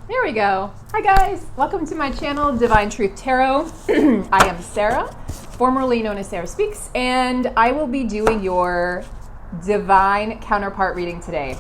There we go. Hi guys, welcome to my channel, Divine Truth Tarot. I am Sarah, formerly known as Sarah Speaks, and I will be doing your divine counterpart reading today.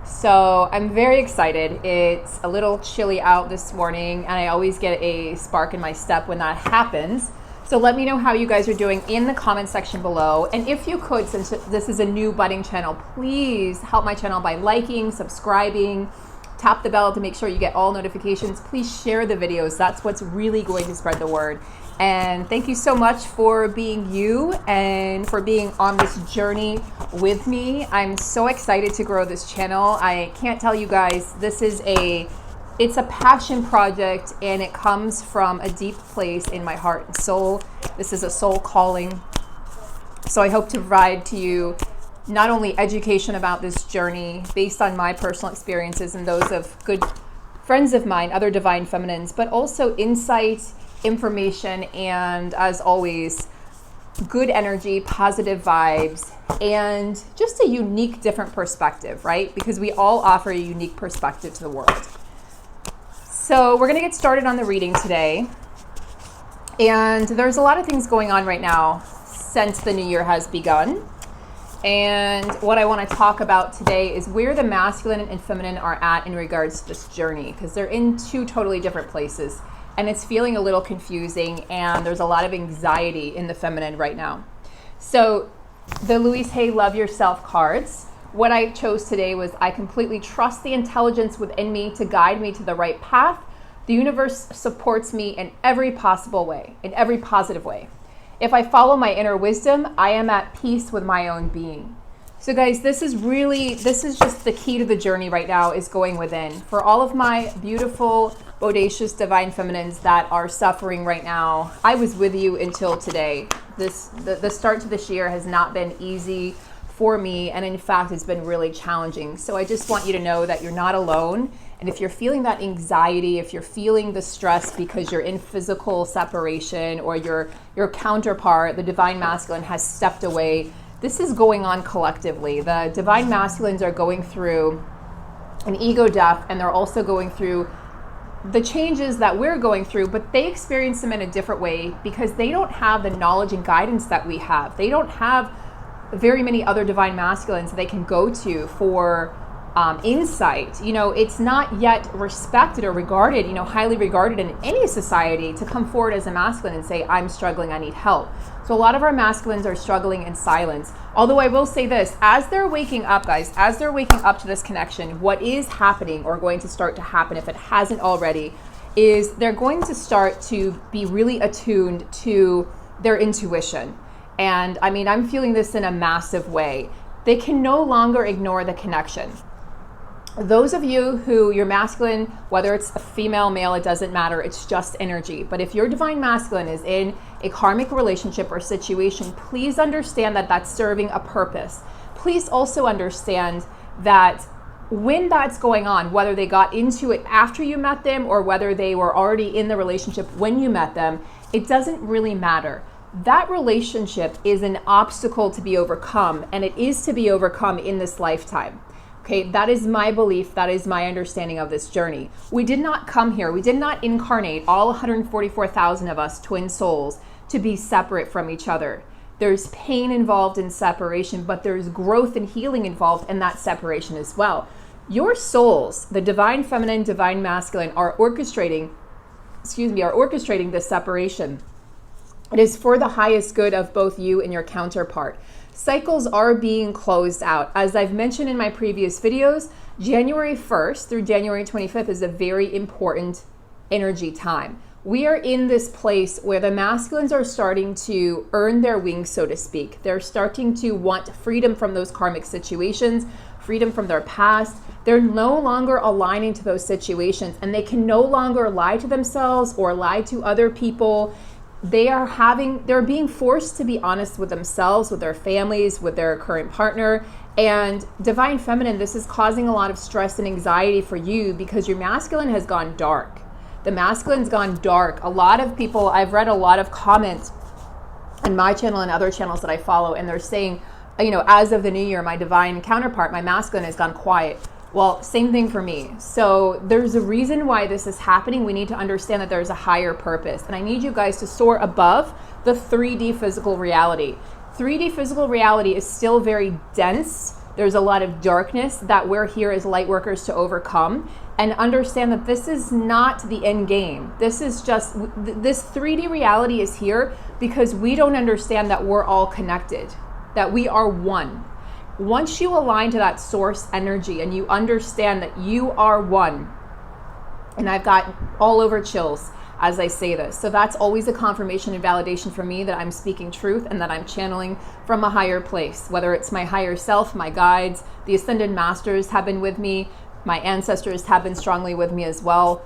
So I'm very excited. It's a little chilly out this morning, and I always get a spark in my step when that happens. So let me know how you guys are doing in the comment section below. And if you could, since this is a new budding channel, please help my channel by liking, subscribing, tap the bell to make sure you get all notifications. Please share the videos. That's what's really going to spread the word. And thank you so much for being you and for being on this journey with me. I'm so excited to grow this channel. I can't tell you guys, it's a passion project, and it comes from a deep place in my heart and soul. This is a soul calling. So I hope to provide to you not only education about this journey based on my personal experiences and those of good friends of mine, other divine feminines, but also insight, information, and as always, good energy, positive vibes, and just a unique, different perspective, right? Because we all offer a unique perspective to the world. So we're going to get started on the reading today. And there's a lot of things going on right now since the new year has begun. And what I want to talk about today is where the masculine and feminine are at in regards to this journey, because they're in two totally different places, and it's feeling a little confusing, and there's a lot of anxiety in the feminine right now. So the Louise Hay Love Yourself cards, what I chose today was I completely trust the intelligence within me to guide me to the right path. The universe supports me in every possible way, in every positive way. If I follow my inner wisdom, I am at peace with my own being. So guys, this is just the key to the journey right now, is going within. For all of my beautiful, bodacious, divine feminines that are suffering right now, I was with you until today. The start to this year has not been easy for me, and in fact, it's been really challenging. So I just want you to know that you're not alone. And if you're feeling that anxiety, if you're feeling the stress because you're in physical separation, or your counterpart, the divine masculine, has stepped away, this is going on collectively. The divine masculines are going through an ego death, and they're also going through the changes that we're going through, but they experience them in a different way because they don't have the knowledge and guidance that we have. They don't have very many other divine masculines they can go to for insight. It's not yet respected or regarded, highly regarded in any society to come forward as a masculine and say, I'm struggling, I need help. So a lot of our masculines are struggling in silence. Although I will say this, as they're waking up, guys, as they're waking up to this connection, what is happening, or going to start to happen if it hasn't already, is they're going to start to be really attuned to their intuition. And I mean, I'm feeling this in a massive way. They can no longer ignore the connection. Those of you who you're masculine, whether it's a female, male, it doesn't matter. It's just energy. But if your divine masculine is in a karmic relationship or situation, please understand that that's serving a purpose. Please also understand that when that's going on, whether they got into it after you met them or whether they were already in the relationship when you met them, it doesn't really matter. That relationship is an obstacle to be overcome, and it is to be overcome in this lifetime. Okay, that is my belief. That is my understanding of this journey. We did not come here. We did not incarnate, all 144,000 of us twin souls, to be separate from each other. There's pain involved in separation, but there's growth and healing involved in that separation as well. Your souls, the divine feminine, divine masculine, are orchestrating this separation. It is for the highest good of both you and your counterpart. Cycles are being closed out. As I've mentioned in my previous videos, January 1st through January 25th is a very important energy time. We are in this place where the masculines are starting to earn their wings, so to speak. They're starting to want freedom from those karmic situations, freedom from their past. They're no longer aligning to those situations, and they can no longer lie to themselves or lie to other people. They're being forced to be honest with themselves, with their families, with their current partner. And divine feminine, this is causing a lot of stress and anxiety for you because your masculine has gone dark. The masculine's gone dark. A lot of people, I've read a lot of comments on my channel and other channels that I follow, and they're saying, as of the new year, my divine counterpart, my masculine, has gone quiet. Well, same thing for me. So there's a reason why this is happening. We need to understand that there's a higher purpose. And I need you guys to soar above the 3D physical reality. 3D physical reality is still very dense. There's a lot of darkness that we're here as light workers to overcome, and understand that this is not the end game. This is just, this 3D reality is here because we don't understand that we're all connected, that we are one. Once you align to that source energy and you understand that you are one, and I've got all over chills as I say this. So that's always a confirmation and validation for me that I'm speaking truth and that I'm channeling from a higher place, whether it's my higher self, my guides, the ascended masters have been with me, my ancestors have been strongly with me as well.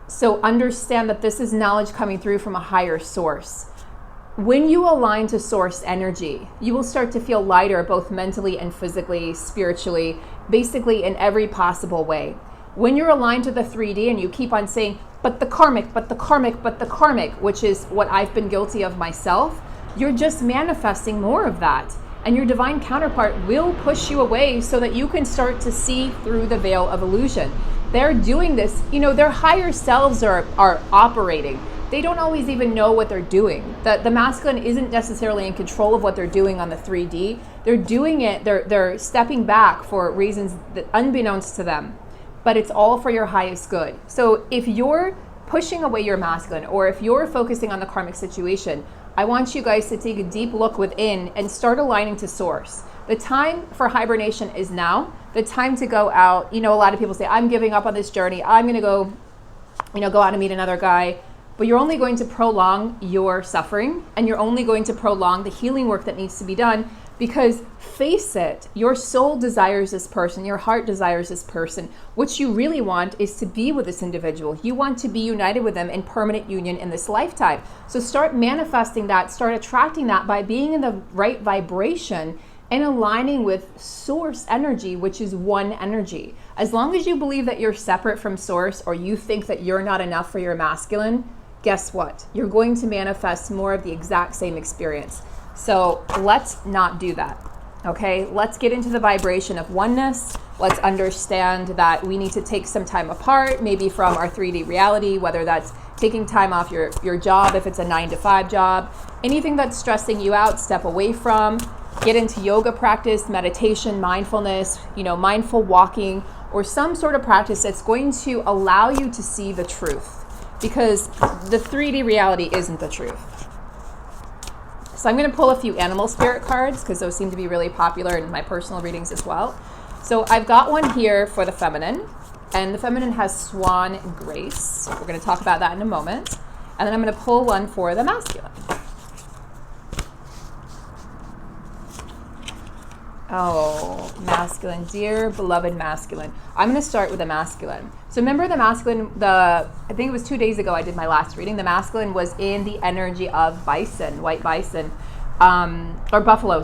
So understand that this is knowledge coming through from a higher source. When you align to source energy, you will start to feel lighter, both mentally and physically, spiritually, basically in every possible way. When you're aligned to the 3D and you keep on saying, but the karmic, but the karmic, but the karmic, which is what I've been guilty of myself, you're just manifesting more of that. And your divine counterpart will push you away so that you can start to see through the veil of illusion. They're doing this, you know, their higher selves are operating. They don't always even know what they're doing. The masculine isn't necessarily in control of what they're doing on the 3D. They're doing it, they're stepping back for reasons that unbeknownst to them. But it's all for your highest good. So if you're pushing away your masculine, or if you're focusing on the karmic situation, I want you guys to take a deep look within and start aligning to source. The time for hibernation is now. The time to go out. You know, a lot of people say, I'm giving up on this journey. I'm going to go, go out and meet another guy. But you're only going to prolong your suffering, and you're only going to prolong the healing work that needs to be done. Because face it, your soul desires this person, your heart desires this person. What you really want is to be with this individual. You want to be united with them in permanent union in this lifetime. So start manifesting that, start attracting that by being in the right vibration and aligning with source energy, which is one energy. As long as you believe that you're separate from source, or you think that you're not enough for your masculine, guess what? You're going to manifest more of the exact same experience. So let's not do that, okay? Let's get into the vibration of oneness. Let's understand that we need to take some time apart, maybe from our 3D reality, whether that's taking time off your job, if it's a 9-to-5 job, anything that's stressing you out, step away from, get into yoga practice, meditation, mindfulness, mindful walking, or some sort of practice that's going to allow you to see the truth, because the 3D reality isn't the truth. So I'm going to pull a few animal spirit cards because those seem to be really popular in my personal readings as well. So I've got one here for the feminine, and the feminine has Swan and Grace. We're going to talk about that in a moment. And then I'm going to pull one for the masculine. Oh, masculine, dear beloved masculine. I'm going to start with the masculine. So remember the masculine, I think it was 2 days ago I did my last reading. The masculine was in the energy of bison, white bison, or buffalo,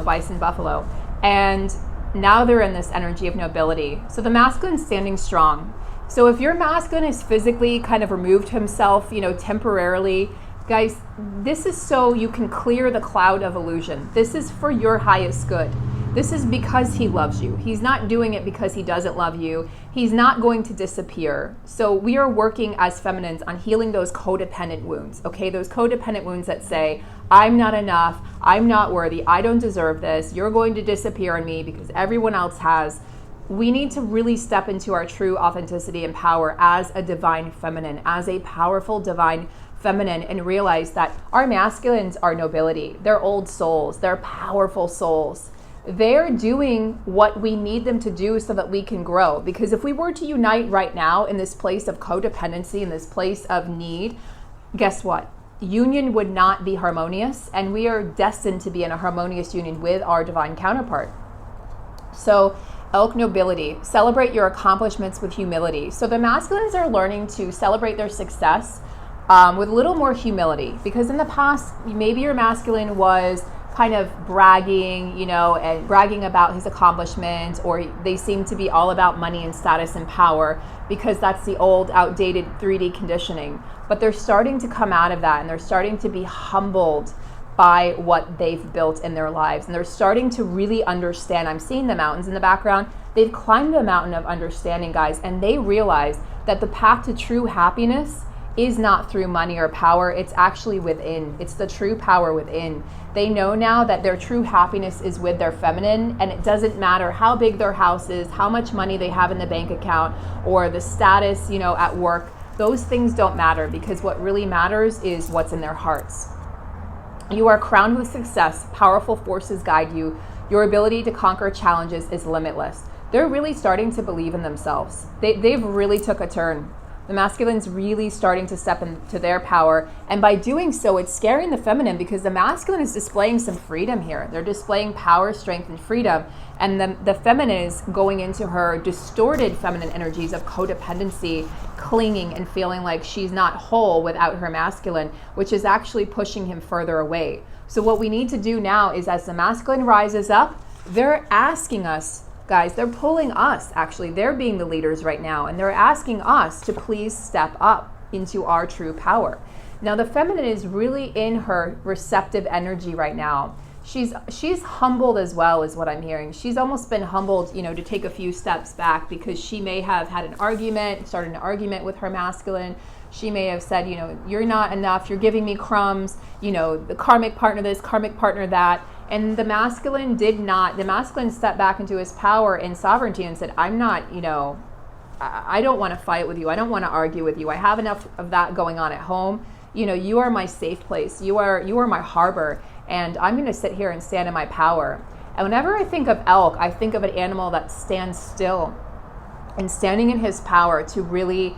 bison, buffalo. And now they're in this energy of nobility. So the masculine's standing strong. So if your masculine is physically kind of removed himself, temporarily, guys, this is so you can clear the cloud of illusion. This is for your highest good. This is because he loves you. He's not doing it because he doesn't love you. He's not going to disappear. So we are working as feminines on healing those codependent wounds, okay? Those codependent wounds that say, I'm not enough, I'm not worthy, I don't deserve this, you're going to disappear on me because everyone else has. We need to really step into our true authenticity and power as a divine feminine, as a powerful divine feminine, and realize that our masculines are nobility. They're old souls. They're powerful souls. They're doing what we need them to do so that we can grow. Because if we were to unite right now in this place of codependency, in this place of need, guess what? Union would not be harmonious, and we are destined to be in a harmonious union with our divine counterpart. So elk nobility, celebrate your accomplishments with humility. So the masculines are learning to celebrate their success with a little more humility, because in the past, maybe your masculine was kind of bragging, and bragging about his accomplishments, or they seem to be all about money and status and power because that's the old, outdated 3D conditioning. But they're starting to come out of that, and they're starting to be humbled by what they've built in their lives. And they're starting to really understand, I'm seeing the mountains in the background, They've climbed a mountain of understanding, guys, and they realize that the path to true happiness is not through money or power. It's actually within. It's the true power within. They know now that their true happiness is with their feminine, and it doesn't matter how big their house is, how much money they have in the bank account, or the status, you know, at work. Those things don't matter, because what really matters is what's in their hearts. You are crowned with success. Powerful forces guide you. Your ability to conquer challenges is limitless. They're really starting to believe in themselves. They've really took a turn. The masculine's really starting to step into their power. And by doing so, it's scaring the feminine, because the masculine is displaying some freedom here. They're displaying power, strength, and freedom. And the feminine is going into her distorted feminine energies of codependency, clinging, and feeling like she's not whole without her masculine, which is actually pushing him further away. So what we need to do now is, as the masculine rises up, they're asking us, guys, they're pulling us, actually. They're being the leaders right now, and they're asking us to please step up into our true power. Now, the feminine is really in her receptive energy right now. She's humbled as well, is what I'm hearing. She's almost been humbled, you know, to take a few steps back, because she may have had an argument, started an argument with her masculine. She may have said, you know, you're not enough, you're giving me crumbs, you know, the karmic partner this, karmic partner that. And the masculine stepped back into his power and sovereignty and said, I'm not, you know, I don't want to fight with you. I don't want to argue with you. I have enough of that going on at home. You know, you are my safe place. You are my harbor. And I'm going to sit here and stand in my power. And whenever I think of elk, I think of an animal that stands still and standing in his power to really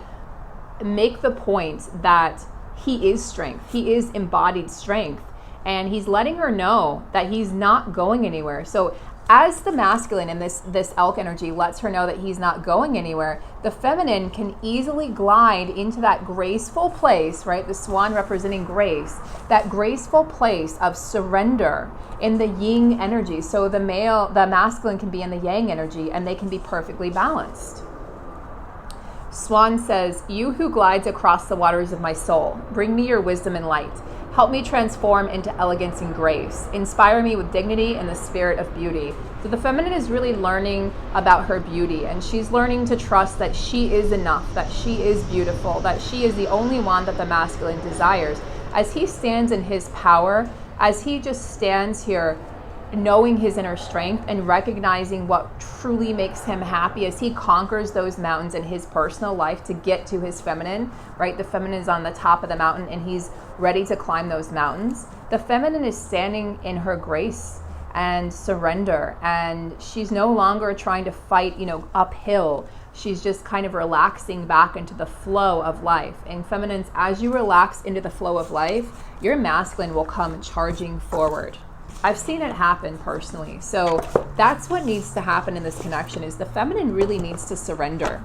make the point that he is strength. He is embodied strength. And he's letting her know that he's not going anywhere. So as the masculine in this elk energy lets her know that he's not going anywhere, the feminine can easily glide into that graceful place, right? The swan representing grace, that graceful place of surrender in the yin energy. So the masculine can be in the yang energy, and they can be perfectly balanced. Swan says, you who glides across the waters of my soul, bring me your wisdom and light. Help me transform into elegance and grace. Inspire me with dignity and the spirit of beauty. So the feminine is really learning about her beauty, and she's learning to trust that she is enough, that she is beautiful, that she is the only one that the masculine desires. As he stands in his power, as he just stands here knowing his inner strength and recognizing what truly makes him happy, as he conquers those mountains in his personal life to get to his feminine, right? The feminine is on the top of the mountain, and he's ready to climb those mountains. The feminine is standing in her grace and surrender, and she's no longer trying to fight, you know, uphill. She's just kind of relaxing back into the flow of life. And feminines, as you relax into the flow of life, your masculine will come charging forward. I've seen it happen personally. So that's what needs to happen in this connection, is the feminine really needs to surrender.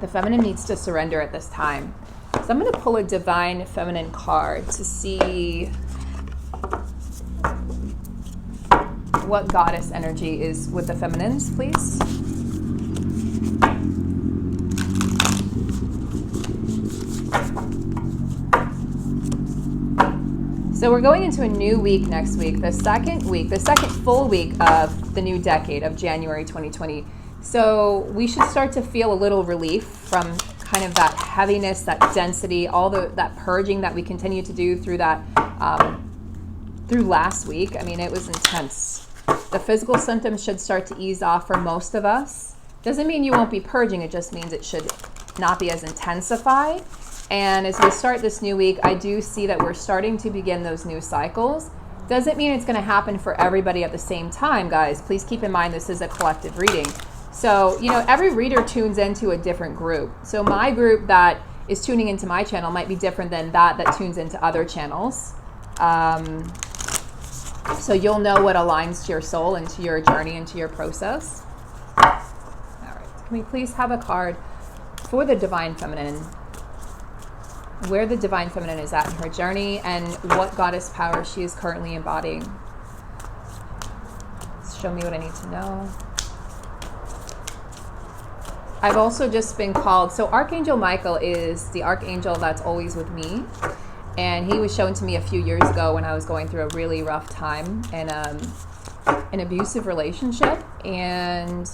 The feminine needs to surrender at this time. So I'm going to pull a divine feminine card to see what goddess energy is with the feminines, please. So we're going into a new week next week, the second full week of the new decade of January 2020. So we should start to feel a little relief from kind of that heaviness, that density, that purging that we continue to do through through last week. I mean, it was intense. The physical symptoms should start to ease off for most of us. Doesn't mean you won't be purging, it just means it should not be as intensified. And as we start this new week, I do see that we're starting to begin those new cycles. Doesn't mean it's going to happen for everybody at the same time, guys. Please keep in mind this is a collective reading. So, you know, every reader tunes into a different group. So my group that is tuning into my channel might be different than that tunes into other channels. So you'll know what aligns to your soul and to your journey and to your process. All right. Can we please have a card for the Divine Feminine? Where the Divine Feminine is at in her journey and what goddess power she is currently embodying. Show me what I need to know. I've also just been called, so Archangel Michael is the archangel that's always with me. And he was shown to me a few years ago when I was going through a really rough time in an abusive relationship. And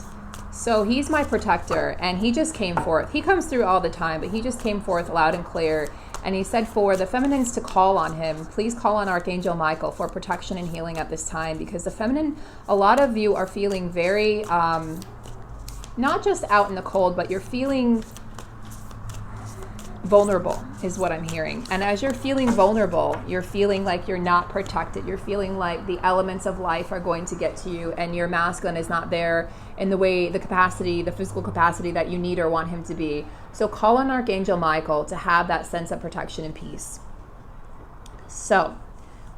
So he's my protector, and he just came forth. He comes through all the time, but he just came forth loud and clear. And he said for the feminines to call on him, please call on Archangel Michael for protection and healing at this time, because the feminine, a lot of you are feeling very, not just out in the cold, but you're feeling vulnerable is what I'm hearing. And as you're feeling vulnerable, you're feeling like you're not protected. You're feeling like the elements of life are going to get to you, and your masculine is not there in the way, the capacity, the physical capacity that you need or want him to be. So call on Archangel Michael to have that sense of protection and peace. So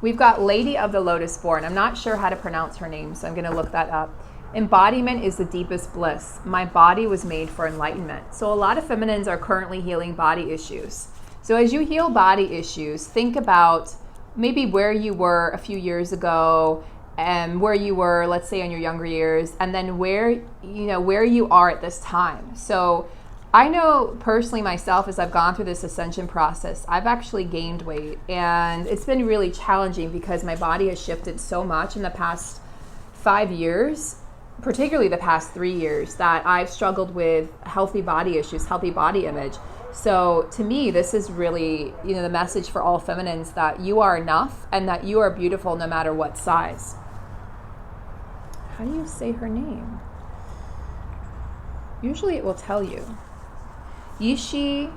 we've got Lady of the Lotus Born. I'm not sure how to pronounce her name, so I'm going to look that up. Embodiment is the deepest bliss. My body was made for enlightenment. So a lot of feminines are currently healing body issues. So as you heal body issues, think about maybe where you were a few years ago, and where you were, let's say, in your younger years, and then where you are at this time. So I know personally myself, as I've gone through this ascension process, I've actually gained weight, and it's been really challenging because my body has shifted so much in the past 5 years, particularly the past 3 years, that I've struggled with healthy body issues, healthy body image. So to me, this is really, the message for all feminines, that you are enough and that you are beautiful no matter what size. How do you say her name? Usually it will tell you. Yishi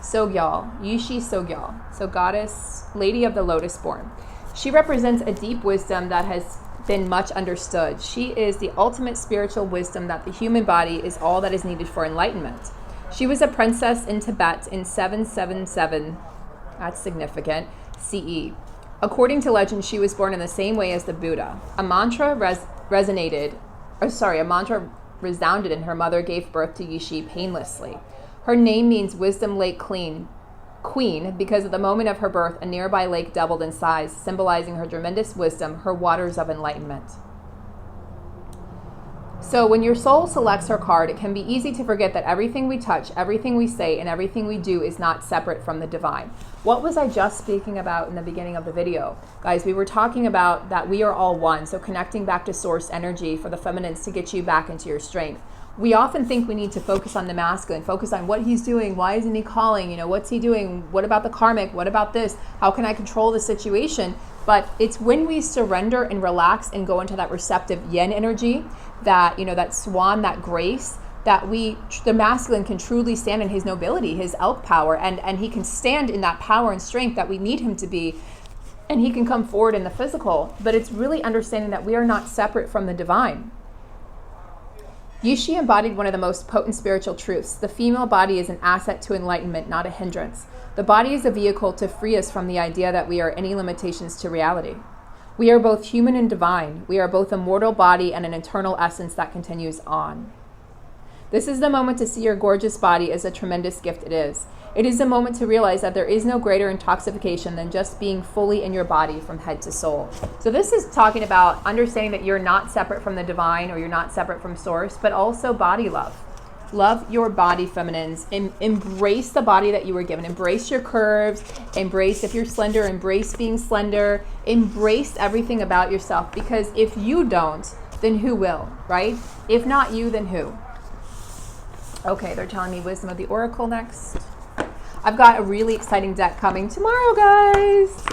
Sogyal. So goddess, Lady of the Lotus Born. She represents a deep wisdom that has been much understood. She is the ultimate spiritual wisdom that the human body is all that is needed for enlightenment. She was a princess in Tibet in 777, that's significant, CE. According to legend, she was born in the same way as the Buddha. A mantra resounded, and her mother gave birth to Yishi painlessly. Her name means wisdom lake queen, because at the moment of her birth, a nearby lake doubled in size, symbolizing her tremendous wisdom, her waters of enlightenment. So when your soul selects her card, it can be easy to forget that everything we touch, everything we say, and everything we do is not separate from the divine. What was I just speaking about in the beginning of the video? Guys, we were talking about that we are all one, so connecting back to source energy for the feminines to get you back into your strength. We often think we need to focus on the masculine, focus on what he's doing, why isn't he calling, what's he doing, what about the karmic, what about this, how can I control the situation? But it's when we surrender and relax and go into that receptive yin energy, that, that swan, that grace, that the masculine can truly stand in his nobility, his elk power, and he can stand in that power and strength that we need him to be, and he can come forward in the physical. But it's really understanding that we are not separate from the divine. Yishi embodied one of the most potent spiritual truths. The female body is an asset to enlightenment, not a hindrance. The body is a vehicle to free us from the idea that we are any limitations to reality. We are both human and divine. We are both a mortal body and an eternal essence that continues on. This is the moment to see your gorgeous body as a tremendous gift it is. It is a moment to realize that there is no greater intoxication than just being fully in your body from head to soul. So this is talking about understanding that you're not separate from the divine, or you're not separate from source, but also body love. Love your body, feminines. Embrace the body that you were given. Embrace your curves. Embrace, if you're slender, embrace being slender. Embrace everything about yourself, because if you don't, then who will, right? If not you, then who? Okay, they're telling me Wisdom of the Oracle next. I've got a really exciting deck coming tomorrow, guys.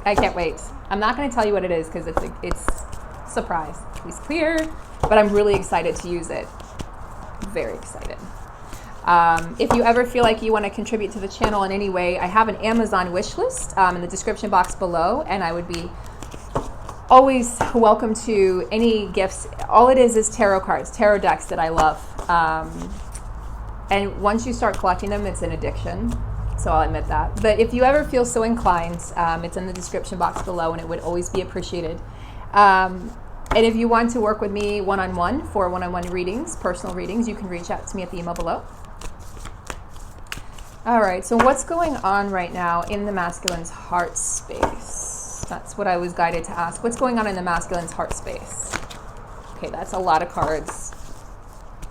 I can't wait. I'm not going to tell you what it is because it's surprise. Please clear, but I'm really excited to use it. Very excited. If you ever feel like you want to contribute to the channel in any way, I have an Amazon wish list in the description box below, and I would be always welcome to any gifts. All it is tarot cards, tarot decks that I love. And once you start collecting them, it's an addiction. So I'll admit that. But if you ever feel so inclined, it's in the description box below, and it would always be appreciated. And if you want to work with me one-on-one for one-on-one readings, personal readings, you can reach out to me at the email below. All right, so what's going on right now in the masculine's heart space? That's what I was guided to ask. What's going on in the masculine's heart space? Okay, that's a lot of cards.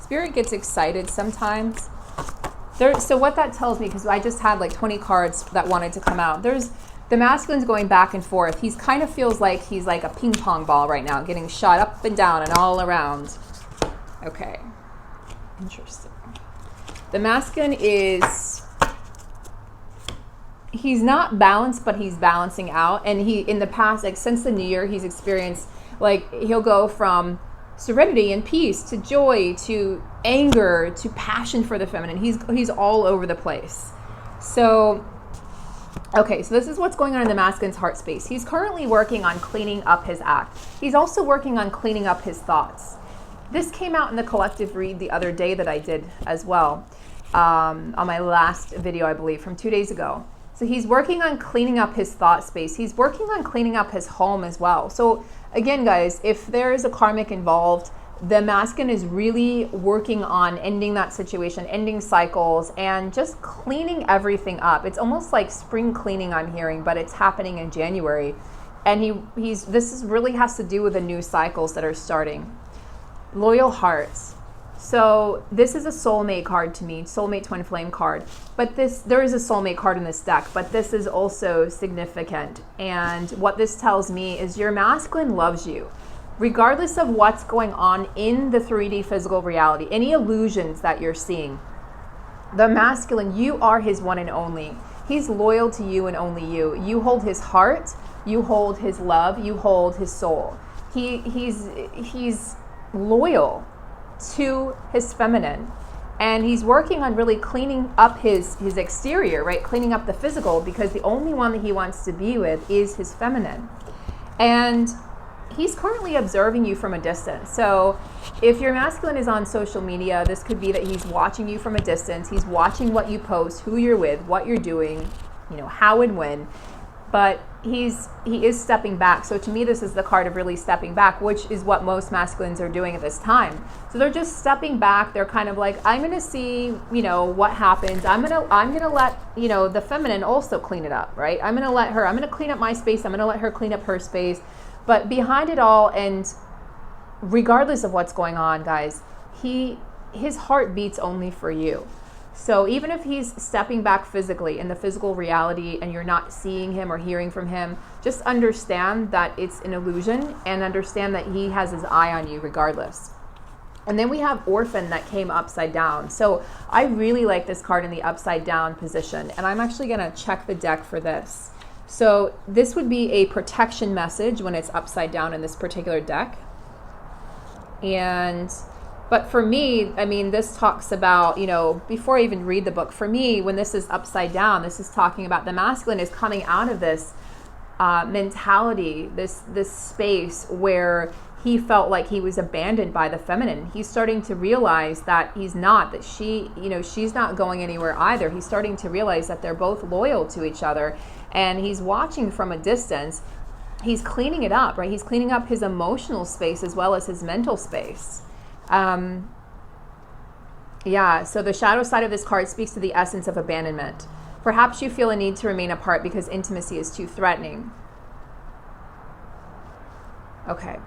Spirit gets excited sometimes. So what that tells me, because I just had like 20 cards that wanted to come out, the masculine's going back and forth. He's kind of feels like he's like a ping pong ball right now, getting shot up and down and all around. Okay. Interesting. The masculine is, he's not balanced, but he's balancing out. And he, in the past, like since the new year, he's experienced, like he'll go from serenity and peace to joy to anger to passion for the feminine. He's all over the place. So, okay, so this is what's going on in the masculine's heart space. He's currently working on cleaning up his act. He's also working on cleaning up his thoughts. This came out in the collective read the other day that I did as well, on my last video, I believe, from 2 days ago. So he's working on cleaning up his thought space. He's working on cleaning up his home as well. So again, guys, if there is a karmic involved, the masculine is really working on ending that situation, ending cycles, and just cleaning everything up. It's almost like spring cleaning, I'm hearing, but it's happening in January. And this really has to do with the new cycles that are starting. Loyal hearts. So this is a soulmate card to me, soulmate twin flame card. But there is a soulmate card in this deck, but this is also significant. And what this tells me is your masculine loves you. Regardless of what's going on in the 3D physical reality, any illusions that you're seeing, the masculine, you are his one and only. He's loyal to you and only you. You hold his heart, you hold his love, you hold his soul. He's loyal to his feminine, and he's working on really cleaning up his exterior, right? Cleaning up the physical, because the only one that he wants to be with is his feminine. And he's currently observing you from a distance. So if your masculine is on social media, this could be that he's watching you from a distance. He's watching what you post, who you're with, what you're doing, how and when. But he is stepping back. So to me, this is the card of really stepping back, which is what most masculines are doing at this time. So they're just stepping back. They're kind of like, I'm going to see, what happens. I'm going to let, the feminine also clean it up, right? I'm going to clean up my space. I'm going to let her clean up her space. But behind it all, and regardless of what's going on, guys, his heart beats only for you. So even if he's stepping back physically in the physical reality and you're not seeing him or hearing from him, just understand that it's an illusion, and understand that he has his eye on you regardless. And then we have Orphan that came upside down. So I really like this card in the upside down position, and I'm actually going to check the deck for this. So this would be a protection message when it's upside down in this particular deck. But for me, I mean, this talks about, before I even read the book, for me, when this is upside down, this is talking about the masculine is coming out of this mentality, this space where he felt like he was abandoned by the feminine. He's starting to realize that he's not, that she's not going anywhere either. He's starting to realize that they're both loyal to each other, and he's watching from a distance. He's cleaning it up, right? He's cleaning up his emotional space as well as his mental space. So the shadow side of this card speaks to the essence of abandonment. Perhaps you feel a need to remain apart because intimacy is too threatening. Okay.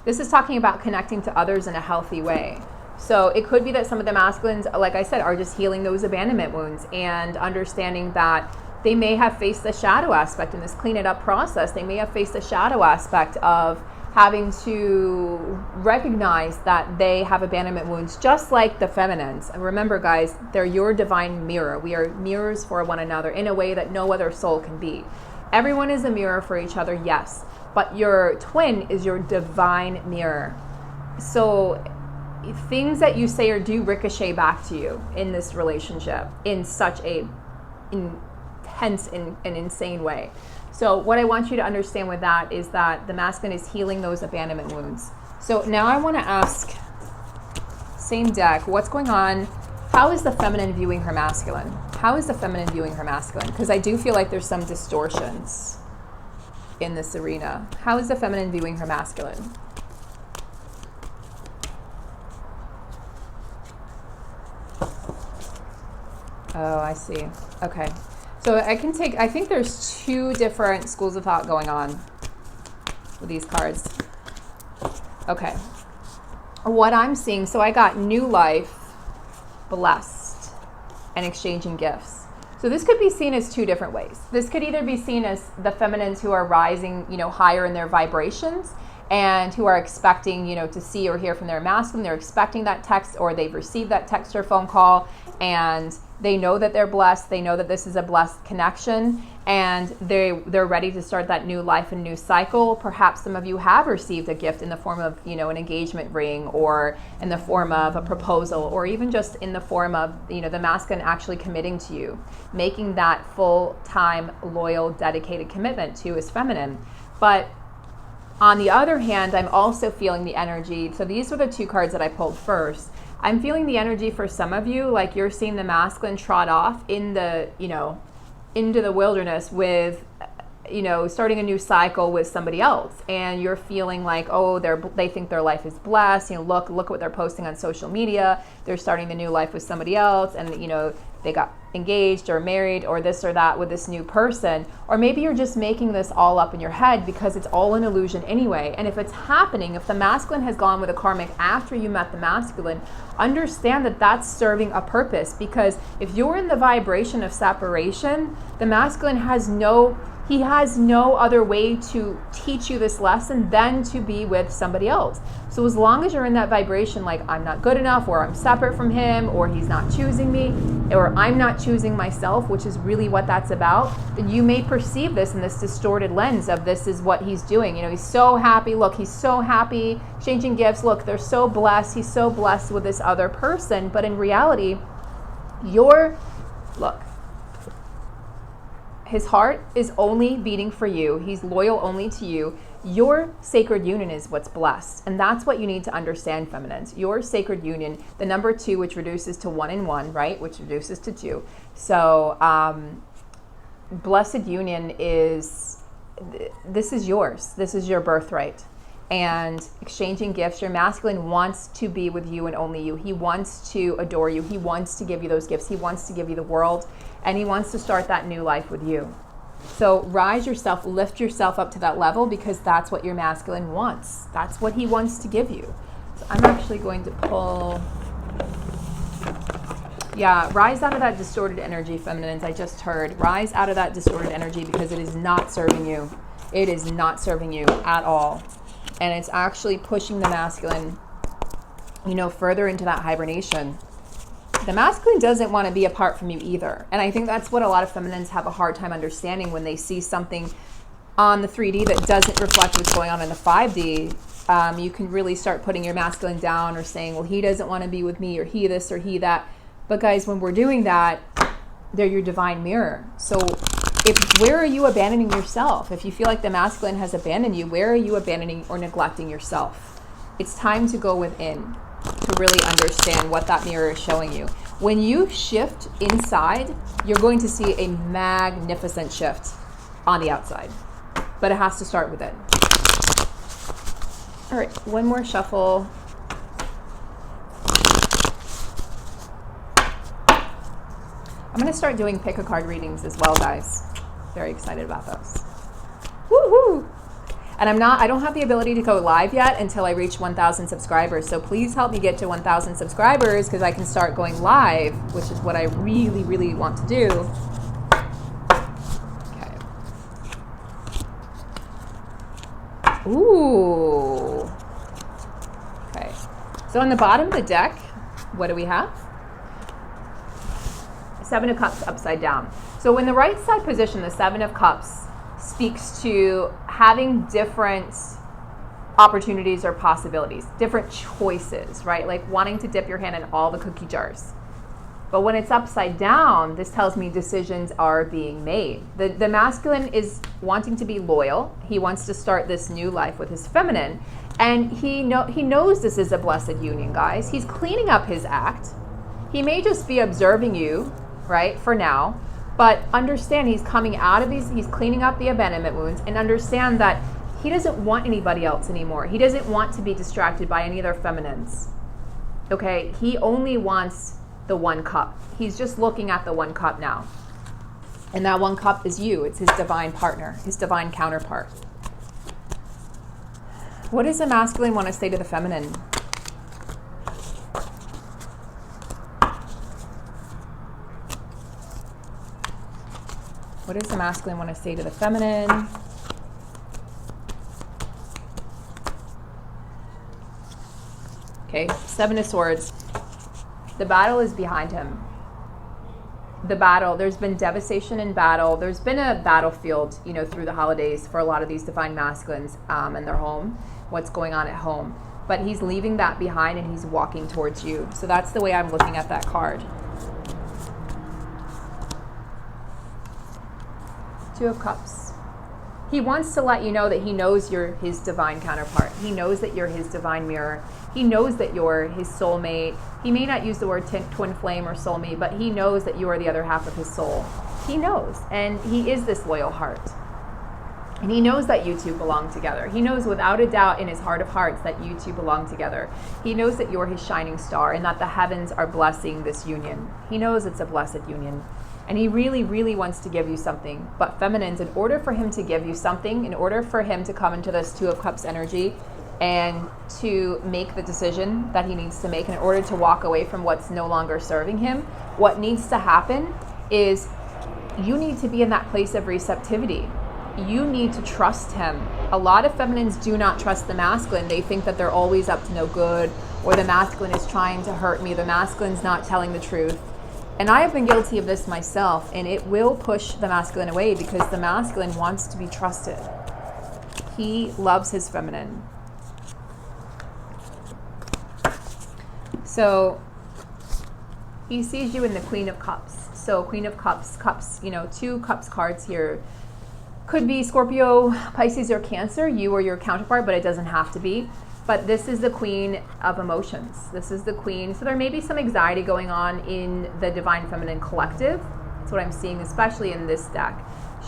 This is talking about connecting to others in a healthy way. So it could be that some of the masculines, like I said, are just healing those abandonment wounds and understanding that they may have faced the shadow aspect in this clean it up process. They may have faced the shadow aspect of having to recognize that they have abandonment wounds, just like the feminines. And remember, guys, they're your divine mirror. We are mirrors for one another in a way that no other soul can be. Everyone is a mirror for each other, yes, but your twin is your divine mirror. So things that you say or do ricochet back to you in this relationship in such a intense and insane way. So what I want you to understand with that is that the masculine is healing those abandonment wounds. So now I want to ask, same deck, what's going on? How is the feminine viewing her masculine? How is the feminine viewing her masculine? Because I do feel like there's some distortions in this arena. How is the feminine viewing her masculine? Oh, I see. Okay. So I think there's two different schools of thought going on with these cards. Okay. What I'm seeing, so I got new life, blessed, and exchanging gifts. So this could be seen as two different ways. This could either be seen as the feminines who are rising, higher in their vibrations and who are expecting, you know, to see or hear from their masculine. They're expecting that text, or they've received that text or phone call, and they know that they're blessed. They know that this is a blessed connection, and they're ready to start that new life and new cycle. Perhaps some of you have received a gift in the form of, you know, an engagement ring, or in the form of a proposal, or even just in the form of, you know, the masculine actually committing to you, making that full-time, loyal, dedicated commitment to his feminine. But on the other hand, I'm also feeling the energy. So these were the two cards that I pulled first. I'm feeling the energy for some of you, like you're seeing the masculine trot off in the, you know, into the wilderness with, you know, starting a new cycle with somebody else, and you're feeling like, oh, they think their life is blessed. You know, look what they're posting on social media. They're starting the new life with somebody else, and you know, they got engaged or married or this or that with this new person. Or maybe you're just making this all up in your head because it's all an illusion anyway. And if it's happening, if the masculine has gone with a karmic after you met the masculine, understand that that's serving a purpose, because if you're in the vibration of separation, the masculine has no other way to teach you this lesson than to be with somebody else. So as long as you're in that vibration, like I'm not good enough, or I'm separate from him, or he's not choosing me, or I'm not choosing myself, which is really what that's about, then you may perceive this in this distorted lens of this is what he's doing. You know, he's so happy. Look, he's so happy, exchanging gifts. Look, they're so blessed. He's so blessed with this other person. But in reality, his heart is only beating for you. He's loyal only to you. Your sacred union is what's blessed. And that's what you need to understand, feminines. Your sacred union, the number 2, which reduces to 1 and 1, right? Which reduces to 2. So blessed union is, this is yours. This is your birthright. And exchanging gifts, your masculine wants to be with you and only you. He wants to adore you. He wants to give you those gifts. He wants to give you the world. And he wants to start that new life with you. So rise yourself, lift yourself up to that level, because that's what your masculine wants. That's what he wants to give you. So I'm actually going to pull, rise out of that distorted energy, feminines. I just heard, rise out of that distorted energy, because it is not serving you. It is not serving you at all. And it's actually pushing the masculine, you know, further into that hibernation. The masculine doesn't want to be apart from you either. And I think that's what a lot of feminines have a hard time understanding when they see something on the 3D that doesn't reflect what's going on in the 5D. You can really start putting your masculine down, or saying, well, he doesn't want to be with me, or he this or he that. But guys, when we're doing that, they're your divine mirror. So where are you abandoning yourself? If you feel like the masculine has abandoned you, where are you abandoning or neglecting yourself? It's time to go within to really understand what that mirror is showing you. When you shift inside, you're going to see a magnificent shift on the outside. But it has to start within. All right, one more shuffle. I'm going to start doing pick a card readings as well, guys. Very excited about those. Woo-hoo! And I don't have the ability to go live yet until I reach 1,000 subscribers. So please help me get to 1,000 subscribers, because I can start going live, which is what I really, really want to do. Okay. Ooh. Okay. So on the bottom of the deck, what do we have? 7 of Cups upside down. So in the right side position, the 7 of Cups speaks to having different opportunities or possibilities, different choices, right? Like wanting to dip your hand in all the cookie jars. But when it's upside down, this tells me decisions are being made. The masculine is wanting to be loyal. He wants to start this new life with his feminine. And he knows this is a blessed union, guys. He's cleaning up his act. He may just be observing you, right, for now. But understand he's coming out of he's cleaning up the abandonment wounds, and understand that he doesn't want anybody else anymore. He doesn't want to be distracted by any other feminines. Okay? He only wants the 1 cup. He's just looking at the 1 cup now. And that 1 cup is you. It's his divine partner, his divine counterpart. What does the masculine want to say to the feminine? What does the masculine want to say to the feminine? Okay, Seven of Swords. The battle is behind him. The battle, there's been devastation in battle. There's been a battlefield, you know, through the holidays for a lot of these divine masculines and their home, what's going on at home. But he's leaving that behind and he's walking towards you. So that's the way I'm looking at that card. Two of Cups. He wants to let you know that he knows you're his divine counterpart. He knows that you're his divine mirror. He knows that you're his soulmate. He may not use the word twin flame or soulmate, but he knows that you are the other half of his soul. He knows, and he is this loyal heart. And he knows that you two belong together. He knows without a doubt in his heart of hearts that you two belong together. He knows that you're his shining star and that the heavens are blessing this union. He knows it's a blessed union. And he really, really wants to give you something. But feminines, in order for him to give you something, in order for him to come into this Two of Cups energy and to make the decision that he needs to make, in order to walk away from what's no longer serving him, what needs to happen is you need to be in that place of receptivity. You need to trust him. A lot of feminines do not trust the masculine. They think that they're always up to no good, or the masculine is trying to hurt me. The masculine's not telling the truth. And I have been guilty of this myself, and it will push the masculine away because the masculine wants to be trusted. He loves his feminine. So he sees you in the Queen of Cups. So Queen of Cups, cups, you know, two cups cards here. Could be Scorpio, Pisces, or Cancer, you or your counterpart, but it doesn't have to be. But this is the Queen of Emotions. This is the Queen. So there may be some anxiety going on in the Divine Feminine Collective. That's what I'm seeing, especially in this deck.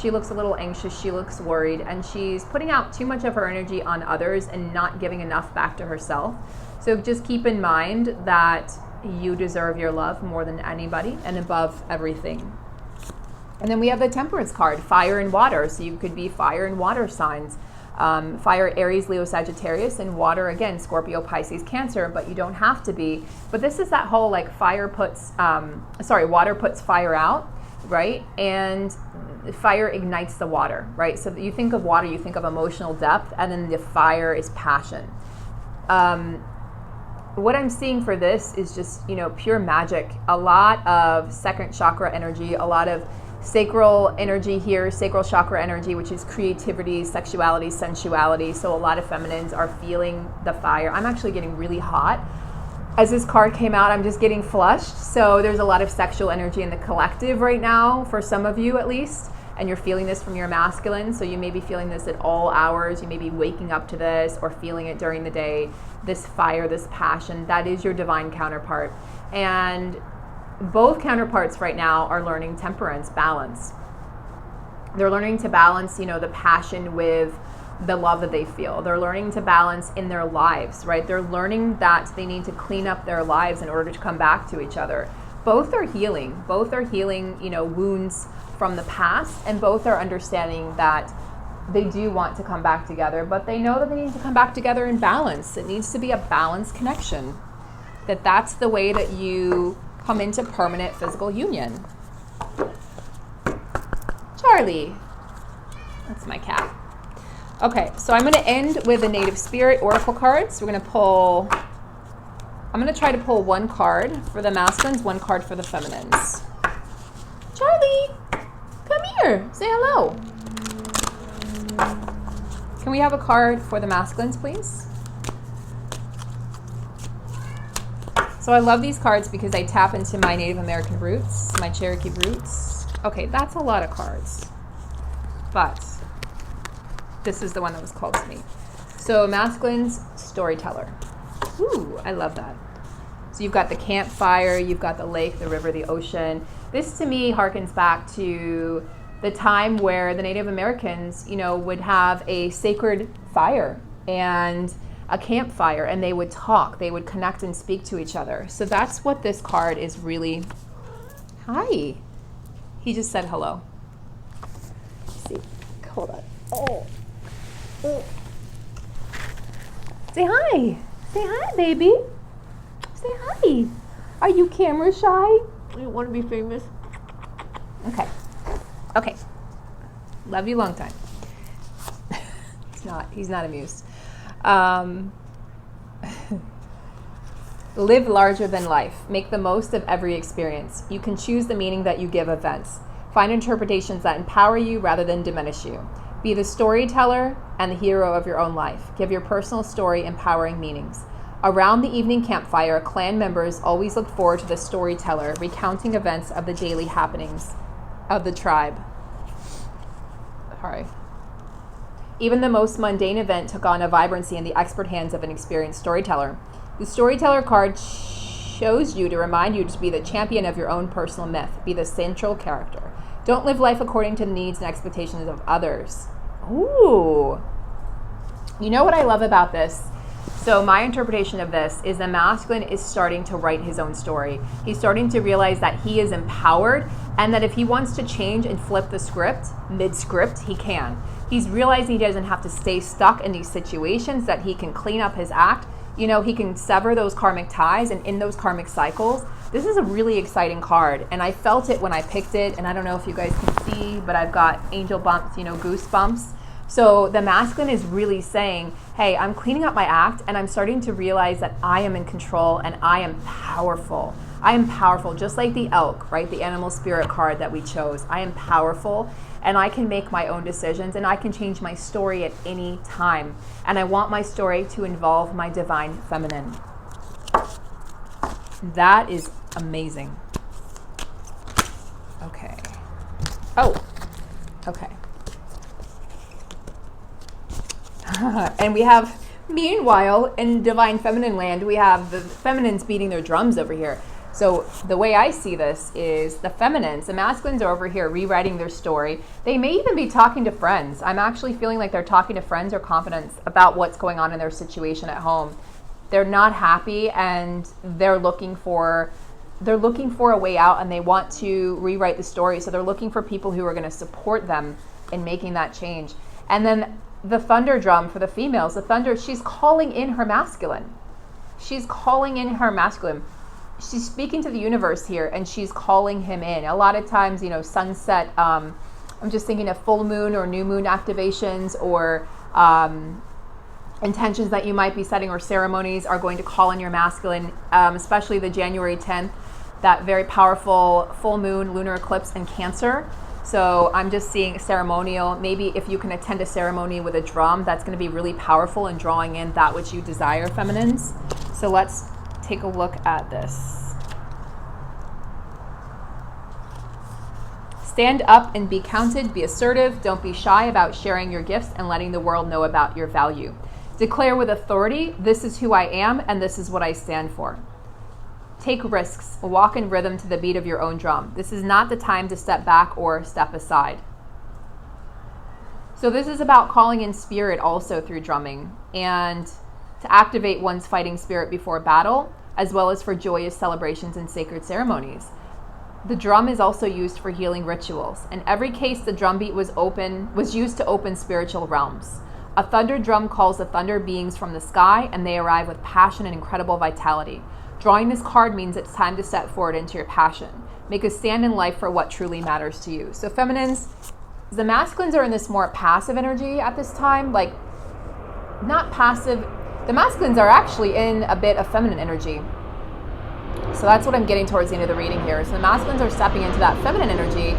She looks a little anxious. She looks worried. And she's putting out too much of her energy on others and not giving enough back to herself. So just keep in mind that you deserve your love more than anybody and above everything. And then we have the Temperance card, fire and water. So you could be fire and water signs. Fire, Aries, Leo, Sagittarius, and water, again, Scorpio, Pisces, Cancer, but you don't have to be. But this is that whole like water puts fire out, right? And fire ignites the water, right? So you think of water, you think of emotional depth, and then the fire is passion. What I'm seeing for this is just, you know, pure magic. A lot of second chakra energy, a lot of sacral energy here, sacral chakra energy, which is creativity, sexuality, sensuality. So a lot of feminines are feeling the fire. I'm actually getting really hot. As this card came out, I'm just getting flushed. So there's a lot of sexual energy in the collective right now, for some of you at least. And you're feeling this from your masculine. So you may be feeling this at all hours. You may be waking up to this or feeling it during the day. This fire, this passion, that is your divine counterpart. And both counterparts right now are learning temperance, balance. They're learning to balance, you know, the passion with the love that they feel. They're learning to balance in their lives, right? They're learning that they need to clean up their lives in order to come back to each other. Both are healing. Both are healing, you know, wounds from the past, and both are understanding that they do want to come back together, but they know that they need to come back together in balance. It needs to be a balanced connection. That's the way that you come into permanent physical union. Charlie. That's my cat. Okay, so I'm going to end with the Native Spirit Oracle cards. I'm going to try to pull one card for the masculines, one card for the feminines. Charlie, come here. Say hello. Can we have a card for the masculines, please? So I love these cards because they tap into my Native American roots, my Cherokee roots. Okay, that's a lot of cards, but this is the one that was called to me. So masculine's storyteller. Ooh, I love that. So you've got the campfire, you've got the lake, the river, the ocean. This to me harkens back to the time where the Native Americans, you know, would have a sacred fire and a campfire, and they would talk, they would connect and speak to each other. So that's what this card is really. Hi. He just said hello. Let's see, hold on. Oh. Say hi. Say hi, baby. Say hi. Are you camera shy? You want to be famous? Okay. Okay. Love you long time. He's not amused. Live larger than life. Make the most of every experience. You can choose the meaning that you give events. Find interpretations that empower you rather than diminish you. Be the storyteller and the hero of your own life. Give your personal story empowering meanings. Around the evening campfire, clan members always look forward to the storyteller recounting events of the daily happenings of the tribe. Sorry. Even the most mundane event took on a vibrancy in the expert hands of an experienced storyteller. The storyteller card shows you to remind you to be the champion of your own personal myth. Be the central character. Don't live life according to the needs and expectations of others. Ooh. You know what I love about this? So my interpretation of this is the masculine is starting to write his own story. He's starting to realize that he is empowered and that if he wants to change and flip the script, mid-script, he can. He's realizing he doesn't have to stay stuck in these situations, that he can clean up his act. You know, he can sever those karmic ties, and in those karmic cycles, this is a really exciting card. And I felt it when I picked it, and I don't know if you guys can see, but I've got angel bumps, you know, goosebumps. So the masculine is really saying, hey, I'm cleaning up my act, and I'm starting to realize that I am in control, and I am powerful. I am powerful, just like the elk, right? The animal spirit card that we chose. I am powerful, and I can make my own decisions, and I can change my story at any time. And I want my story to involve my divine feminine. That is amazing. Okay. Oh, okay. And we have, meanwhile, in divine feminine land, we have the feminines beating their drums over here. So the way I see this is the feminines, the masculines are over here rewriting their story. They may even be talking to friends. I'm actually feeling like they're talking to friends or confidants about what's going on in their situation at home. They're not happy and they're looking for a way out, and they want to rewrite the story. So they're looking for people who are going to support them in making that change. And then the thunder drum for the females, the thunder, she's calling in her masculine. She's calling in her masculine. She's speaking to the universe here, and she's calling him in. A lot of times, you know, sunset, I'm just thinking of full moon or new moon activations, or intentions that you might be setting, or ceremonies are going to call in your masculine, especially the January 10th, that very powerful full moon lunar eclipse in Cancer. So I'm just seeing ceremonial. Maybe if you can attend a ceremony with a drum, that's going to be really powerful in drawing in that which you desire, feminines. So let's take a look at this. Stand up and be counted. Be assertive. Don't be shy about sharing your gifts and letting the world know about your value. Declare with authority, this is who I am and this is what I stand for. Take risks. Walk in rhythm to the beat of your own drum. This is not the time to step back or step aside. So this is about calling in spirit also through drumming, and to activate one's fighting spirit before battle, as well as for joyous celebrations and sacred ceremonies. The drum is also used for healing rituals. In every case, the drum beat was used to open spiritual realms. A thunder drum calls the thunder beings from the sky, and they arrive with passion and incredible vitality. Drawing this card means it's time to step forward into your passion. Make a stand in life for what truly matters to you. So feminines, the masculines are in this more passive energy at this time, like not passive. The masculines are actually in a bit of feminine energy. So that's what I'm getting towards the end of the reading here. So the masculines are stepping into that feminine energy,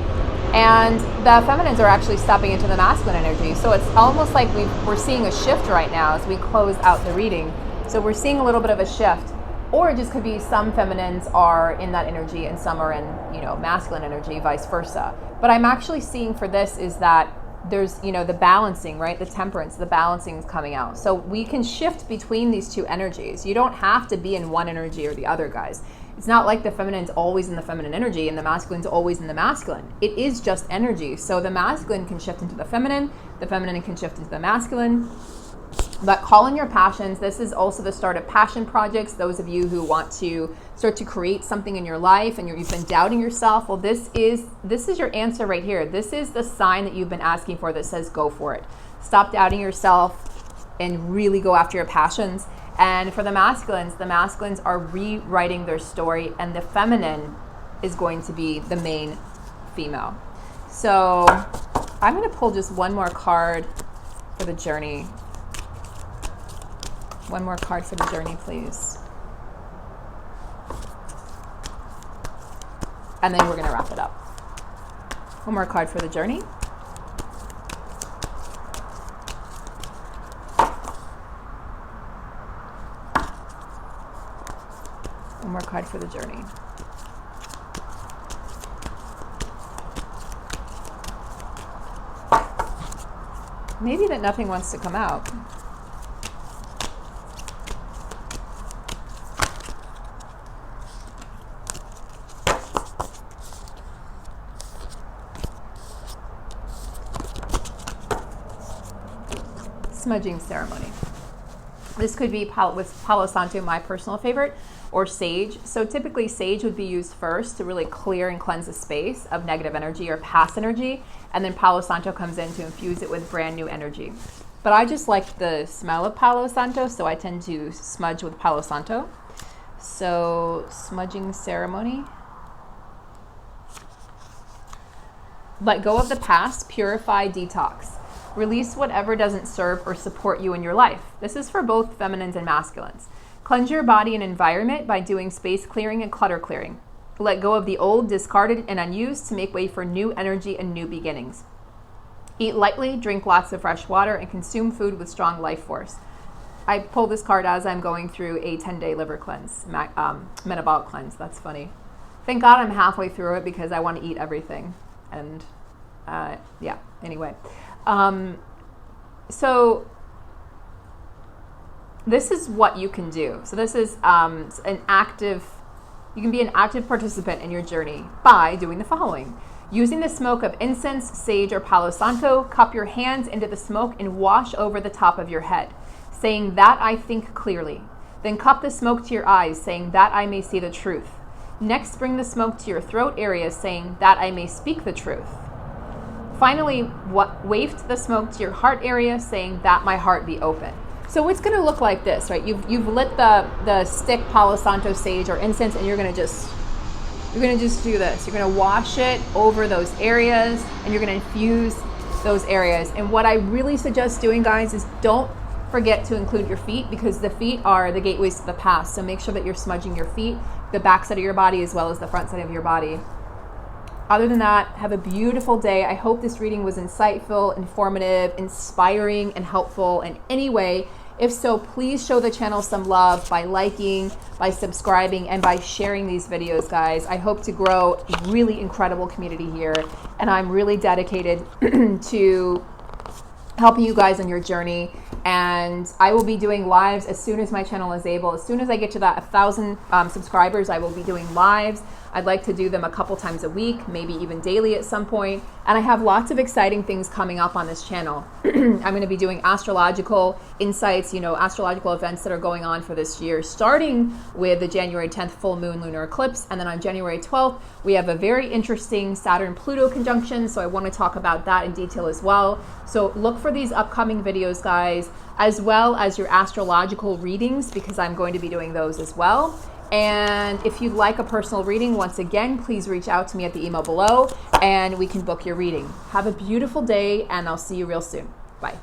and the feminines are actually stepping into the masculine energy. So it's almost like we're seeing a shift right now as we close out the reading. So we're seeing a little bit of a shift. Or it just could be some feminines are in that energy and some are in, you know, masculine energy, vice versa. But I'm actually seeing for this is that there's, you know, the balancing, right? The temperance, the balancing is coming out. So we can shift between these two energies. You don't have to be in one energy or the other, guys. It's not like the feminine's always in the feminine energy and the masculine's always in the masculine. It is just energy. So the masculine can shift into the feminine can shift into the masculine. But call in your passions. This is also the start of passion projects. Those of you who want to start to create something in your life and you've been doubting yourself, well, this is your answer right here. This is the sign that you've been asking for that says go for it. Stop doubting yourself and really go after your passions. And for the masculines are rewriting their story, and the feminine is going to be the main female. So I'm going to pull just one more card for the journey. One more card for the journey, please. and then we're going to wrap it up. One more card for the journey. One more card for the journey. Maybe that nothing wants to come out. Smudging ceremony. This could be with Palo Santo, my personal favorite, or sage. So typically sage would be used first to really clear and cleanse the space of negative energy or past energy, and then Palo Santo comes in to infuse it with brand new energy. But I just like the smell of Palo Santo, so I tend to smudge with Palo Santo. So smudging ceremony. Let go of the past, purify, detox. Release whatever doesn't serve or support you in your life. This is for both feminines and masculines. Cleanse your body and environment by doing space clearing and clutter clearing. Let go of the old, discarded, and unused to make way for new energy and new beginnings. Eat lightly, drink lots of fresh water, and consume food with strong life force. I pull this card as I'm going through a 10-day liver cleanse, metabolic cleanse. That's funny. Thank God I'm halfway through it because I want to eat everything. And yeah, anyway. So this is what you can do. So this is you can be an active participant in your journey by doing the following. Using the smoke of incense, sage, or Palo Santo, cup your hands into the smoke and wash over the top of your head, saying that I think clearly. Then cup the smoke to your eyes, saying that I may see the truth. Next, bring the smoke to your throat area, saying that I may speak the truth. Finally, waft the smoke to your heart area, saying that my heart be open. So it's going to look like this, right? You've lit the stick Palo Santo, sage, or incense, and you're going to just do this. You're going to wash it over those areas, and you're going to infuse those areas. And what I really suggest doing, guys, is don't forget to include your feet, because the feet are the gateways to the past. So make sure that you're smudging your feet, the back side of your body, as well as the front side of your body. Other than that, have a beautiful day. I hope this reading was insightful, informative, inspiring, and helpful in any way. If so, please show the channel some love by liking, by subscribing, and by sharing these videos, guys. I hope to grow a really incredible community here, and I'm really dedicated to helping you guys on your journey. And I will be doing lives as soon as my channel is able. As soon as I get to that 1,000 subscribers, I will be doing lives. I'd like to do them a couple times a week, maybe even daily at some point. And I have lots of exciting things coming up on this channel. I'm going to be doing astrological insights, astrological events that are going on for this year, starting with the January 10th full moon lunar eclipse. And then on January 12th, we have a very interesting Saturn-Pluto conjunction. So I want to talk about that in detail as well. So look for these upcoming videos, guys, as well as your astrological readings, because I'm going to be doing those as well. And if you'd like a personal reading, once again, please reach out to me at the email below and we can book your reading. Have a beautiful day, and I'll see you real soon. Bye.